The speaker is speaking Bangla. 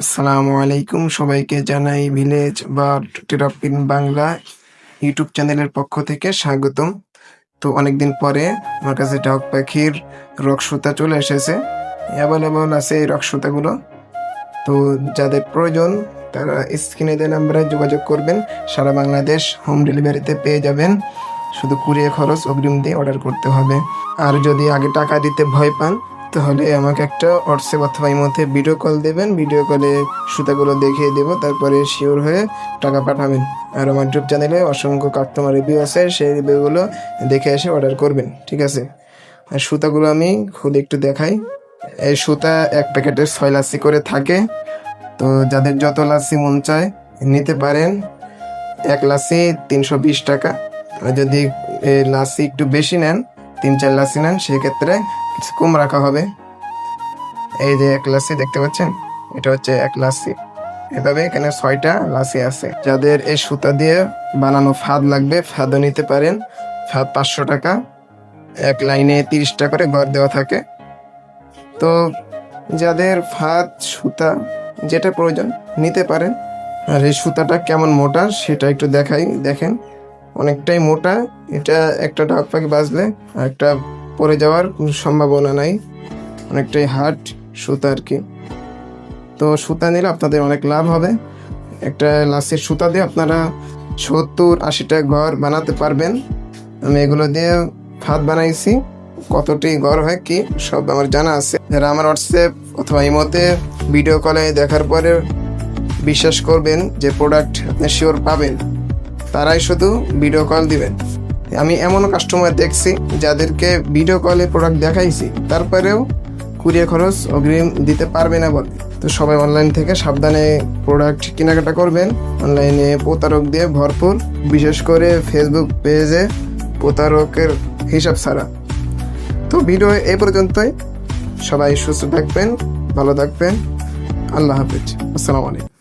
আসসালামু আলাইকুম, সবাইকে জানাই ভিলেজ বা টেরাপিন বাংলা ইউটিউব চ্যানেলের পক্ষ থেকে স্বাগতম। তো অনেকদিন পরে আমার কাছে ডাক পাখির রক সুতা চলে এসেছে। অ্যাভেলেবল আছে এই রক সুতাগুলো। তো যাদের প্রয়োজন তারা স্ক্রিনে দেওয়া নাম্বারে যোগাযোগ করবেন। সারা বাংলাদেশ হোম ডেলিভারিতে পেয়ে যাবেন। শুধু কুরিয়ার খরচ অগ্রিম দিয়ে অর্ডার করতে হবে। আর যদি আগে টাকা দিতে ভয় পান তাহলে আমাকে একটা হোয়াটসঅ্যাপ অথবা ইমোতে ভিডিও কল দেবেন। ভিডিও কলে সুতাগুলো দেখিয়ে দেবো, তারপরে শিওর হয়ে টাকা পাঠাবেন। আর আমার ইউটিউব চ্যানেলে অসংখ্য কাস্টমার রিভিউ আছে, সেই রিভিউগুলো দেখে এসে অর্ডার করবেন, ঠিক আছে? আর সুতাগুলো আমি খুলে একটু দেখাই। এই সুতা এক প্যাকেটে 6 লাসি করে থাকে। তো যাদের যত লাসি মন চায় নিতে পারেন। 1 লাসি 320 টাকা। আর যদি লাসি একটু বেশি নেন, 3-4 লাসি নেন, সেক্ষেত্রে কিছু কম রাখা হবে। এই যে 1 লাসি দেখতে পাচ্ছেন, এটা হচ্ছে 1 লাসি। এভাবে এখানে 6টা লাসি আছে। যাদের এই সুতা দিয়ে বানানো ফাঁদ লাগবে, ফাঁদও নিতে পারেন। ফাঁদ 500 টাকা। এক লাইনে 30টা করে ঘর দেওয়া থাকে। তো যাদের ফাঁদ সুতা যেটা প্রয়োজন নিতে পারেন। আর এই সুতাটা কেমন মোটা সেটা একটু দেখাই, দেখেন অনেকটাই মোটা। এটা একটা ডাক পাখি বাজলে আর একটা পড়ে যাওয়ার কোনো সম্ভাবনা নাই। অনেকটাই হার্ড সুতা আর কি। তো সুতা নিলে আপনাদের অনেক লাভ হবে। একটা লাসির সুতা দিয়ে আপনারা 70-80টা ঘর বানাতে পারবেন। আমি এগুলো দিয়ে ফাঁদ বানাইছি, কতটি ঘর হয় কি সব আমার জানা আছে। যারা আমার হোয়াটসঅ্যাপ অথবা ইমোতে ভিডিও কলে দেখার পরে বিশ্বাস করবেন যে প্রোডাক্ট আপনি শিওর পাবেন, তারাই শুধু ভিডিও কল দিবেন। আমি এমনও কাস্টমার দেখছি যাদেরকে ভিডিও কলে প্রোডাক্ট দেখাইছি, তারপরেও কুরিয়ার খরচ অগ্রিম দিতে পারবে না বলে। তো সবাই অনলাইন থেকে সাবধানে প্রোডাক্ট কেনাকাটা করবেন। অনলাইনে প্রতারক দিয়ে ভরপুর, বিশেষ করে ফেসবুক পেজে প্রতারকের হিসাব ছাড়া। তো ভিডিও এই পর্যন্তই। সবাই সুস্থ থাকবেন, ভালো থাকবেন। আল্লাহ হাফেজ। আসসালামু আলাইকুম।